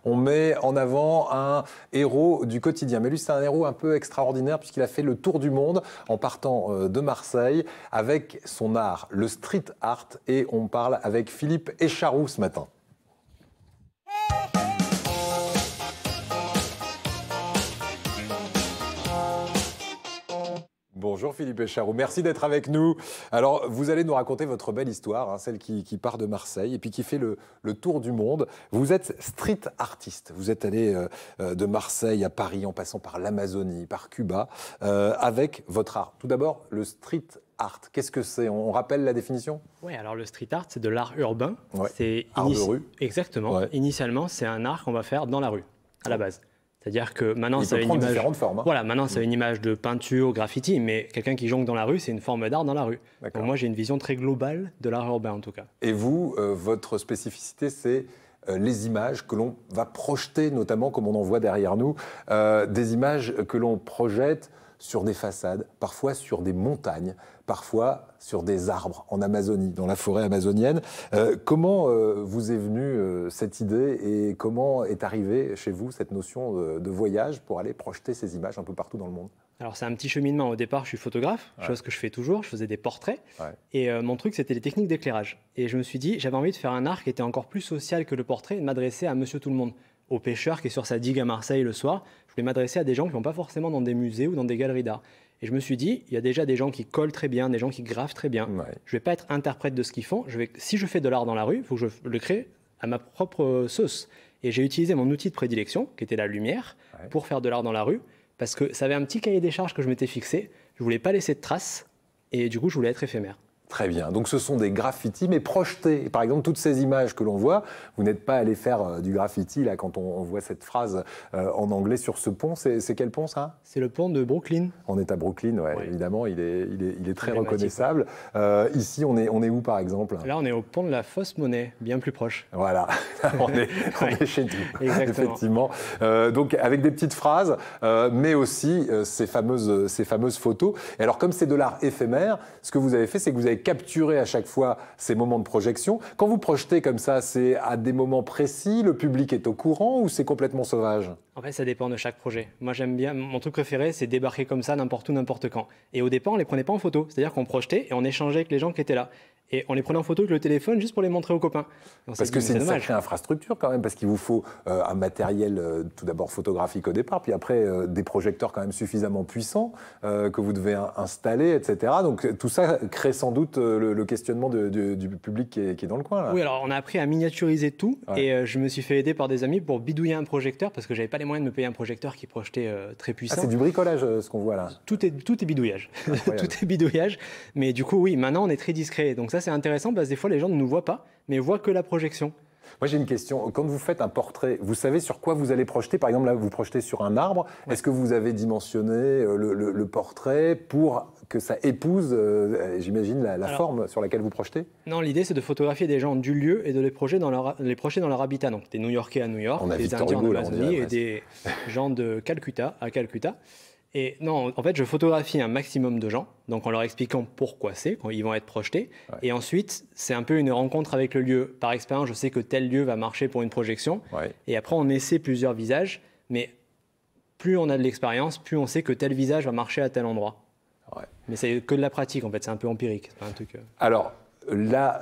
on met en avant un héros du quotidien. Mais lui, c'est un héros un peu extraordinaire puisqu'il a fait le tour du monde en partant de Marseille avec son art, le street art. Et on parle avec Philippe Écharoux ce matin. Bonjour Philippe Écharoux, merci d'être avec nous. Alors, vous allez nous raconter votre belle histoire, hein, celle qui part de Marseille et puis qui fait le tour du monde. Vous êtes street artiste, vous êtes allé de Marseille à Paris en passant par l'Amazonie, par Cuba, avec votre art. Tout d'abord, le street art, qu'est-ce que c'est? On rappelle la définition? Oui, alors le street art, c'est de l'art urbain. Ouais. C'est art de rue. Exactement. Ouais. Initialement, c'est un art qu'on va faire dans la rue, à la base. C'est-à-dire que maintenant, ça a une image différentes formes. Hein. Voilà, maintenant, ça a une image de peinture, graffiti, mais quelqu'un qui jongle dans la rue, c'est une forme d'art dans la rue. Donc moi, j'ai une vision très globale de l'art urbain, en tout cas. Et vous, votre spécificité, c'est les images que l'on va projeter, notamment comme on en voit derrière nous, des images que l'on projette sur des façades, parfois sur des montagnes, parfois sur des arbres en Amazonie, dans la forêt amazonienne. Comment vous est venue cette idée et comment est arrivée chez vous cette notion de voyage pour aller projeter ces images un peu partout dans le monde? Alors c'est un petit cheminement. Au départ, je suis photographe, chose que je fais toujours. Je faisais des portraits. Et mon truc, c'était les techniques d'éclairage. Et je me suis dit, j'avais envie de faire un art qui était encore plus social que le portrait et de m'adresser à monsieur tout le monde. Au pêcheur qui est sur sa digue à Marseille le soir, je voulais m'adresser à des gens qui ne vont pas forcément dans des musées ou dans des galeries d'art. Et je me suis dit, il y a déjà des gens qui collent très bien, des gens qui gravent très bien. Je ne vais pas être interprète de ce qu'ils font. Si je fais de l'art dans la rue, il faut que je le crée à ma propre sauce. Et j'ai utilisé mon outil de prédilection, qui était la lumière, pour faire de l'art dans la rue, parce que ça avait un petit cahier des charges que je m'étais fixé. Je ne voulais pas laisser de traces, et du coup, je voulais être éphémère. Très bien. Donc ce sont des graffitis, mais projetés. Par exemple, toutes ces images que l'on voit, vous n'êtes pas allé faire du graffiti là quand on voit cette phrase en anglais sur ce pont. C'est quel pont ça? C'est le pont de Brooklyn. On est à Brooklyn, évidemment. Il est très reconnaissable. Ici, on est où par exemple? Là, on est au pont de la Fausse Monnaie, bien plus proche. Voilà, on est chez nous. Exactement. Effectivement. Donc avec des petites phrases, mais aussi ces fameuses photos. Et alors comme c'est de l'art éphémère, ce que vous avez fait, c'est que vous avez capturer à chaque fois ces moments de projection. Quand vous projetez comme ça, c'est à des moments précis, le public est au courant ou c'est complètement sauvage? En fait, ça dépend de chaque projet. Moi, j'aime bien, mon truc préféré, c'est débarquer comme ça, n'importe où, n'importe quand. Et au départ, on ne les prenait pas en photo. C'est-à-dire qu'on projetait et on échangeait avec les gens qui étaient là. Et on les prenait en photo avec le téléphone juste pour les montrer aux copains. Parce que c'est une sacrée infrastructure quand même, parce qu'il vous faut un matériel tout d'abord photographique au départ, puis après des projecteurs quand même suffisamment puissants que vous devez installer, etc. Donc tout ça crée sans doute le questionnement du public qui est dans le coin. Là. Oui, alors on a appris à miniaturiser tout et je me suis fait aider par des amis pour bidouiller un projecteur parce que j'avais pas les moyens de me payer un projecteur qui projetait très puissant. Ah, c'est du bricolage ce qu'on voit là. Tout est bidouillage. Tout est bidouillage. Mais du coup, oui, maintenant on est très discret. Donc ça, c'est intéressant parce que des fois, les gens ne nous voient pas, mais voient que la projection. Moi, j'ai une question. Quand vous faites un portrait, vous savez sur quoi vous allez projeter? Par exemple, là, vous projetez sur un arbre. Est-ce que vous avez dimensionné le portrait pour que ça épouse, j'imagine, la forme sur laquelle vous projetez? Non, l'idée, c'est de photographier des gens du lieu et de les projeter dans leur habitat. Donc, des New-Yorkais à New York, des Indiens en Amazonie et des gens de Calcutta à Calcutta. Et non, en fait, je photographie un maximum de gens, donc en leur expliquant pourquoi quand ils vont être projetés. Et ensuite, c'est un peu une rencontre avec le lieu. Par expérience, je sais que tel lieu va marcher pour une projection. Et après, on essaie plusieurs visages, mais plus on a de l'expérience, plus on sait que tel visage va marcher à tel endroit. Mais c'est que de la pratique, en fait, c'est un peu empirique. C'est pas un truc, Alors, là,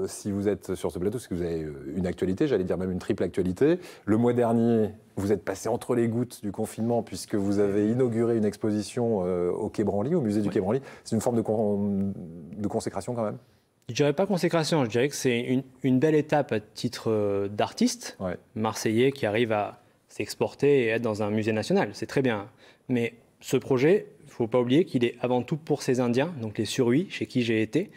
si vous êtes sur ce plateau, c'est que vous avez une actualité, j'allais dire même une triple actualité. Le mois dernier, vous êtes passé entre les gouttes du confinement puisque vous avez inauguré une exposition au Quai Branly, au musée du Quai Branly. C'est une forme de consécration quand même? Je dirais pas consécration, je dirais que c'est une belle étape à titre d'artiste marseillais qui arrive à s'exporter et être dans un musée national. C'est très bien. Mais ce projet, il ne faut pas oublier qu'il est avant tout pour ces Indiens, donc les Surhuis, chez qui j'ai été.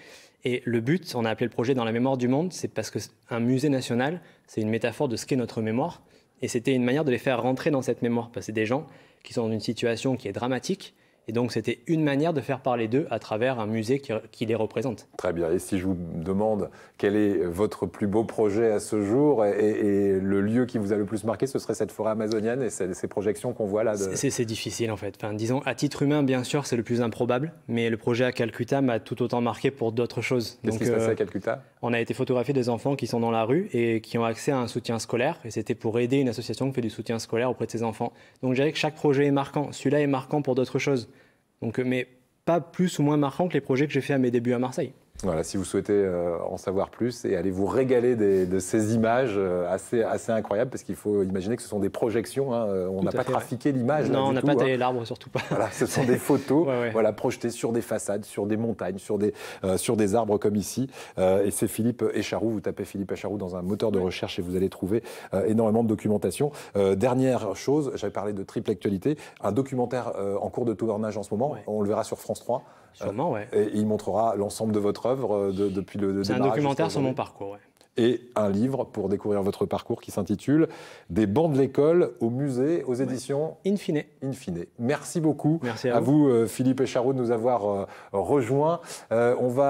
Et le but, on a appelé le projet Dans la mémoire du monde, c'est parce qu'un musée national, c'est une métaphore de ce qu'est notre mémoire. Et c'était une manière de les faire rentrer dans cette mémoire. Parce que c'est des gens qui sont dans une situation qui est dramatique. Et donc, c'était une manière de faire parler d'eux à travers un musée qui les représente. Très bien. Et si je vous demande quel est votre plus beau projet à ce jour et le lieu qui vous a le plus marqué, ce serait cette forêt amazonienne et ces projections qu'on voit là C'est difficile, en fait. Enfin, disons, à titre humain, bien sûr, c'est le plus improbable. Mais le projet à Calcutta m'a tout autant marqué pour d'autres choses. Qu'est-ce qui se passait à Calcutta? On a été photographier des enfants qui sont dans la rue et qui ont accès à un soutien scolaire. Et c'était pour aider une association qui fait du soutien scolaire auprès de ces enfants. Donc, je dirais que chaque projet est marquant. Celui-là est marquant pour d'autres choses. Donc, mais pas plus ou moins marquant que les projets que j'ai fait à mes débuts à Marseille. Voilà, si vous souhaitez en savoir plus et allez vous régaler de ces images assez incroyables, parce qu'il faut imaginer que ce sont des projections, hein, on n'a pas trafiqué l'image. Non, on n'a pas taillé l'arbre, surtout pas. Voilà, ce sont des photos voilà, projetées sur des façades, sur des montagnes, sur des arbres comme ici. Et c'est Philippe Echaroux, vous tapez Philippe Echaroux dans un moteur de recherche et vous allez trouver énormément de documentation. Dernière chose, j'avais parlé de triple actualité, un documentaire en cours de tournage en ce moment, on le verra sur France 3. Sûrement, ouais. Et il montrera l'ensemble de votre œuvre depuis le démarrage. C'est un documentaire sur mon parcours, ouais. Et un livre pour découvrir votre parcours qui s'intitule « Des bancs de l'école au musée » aux éditions Infine. Infine. Merci beaucoup. Merci à vous, Philippe Echaroux, de nous avoir rejoints. On va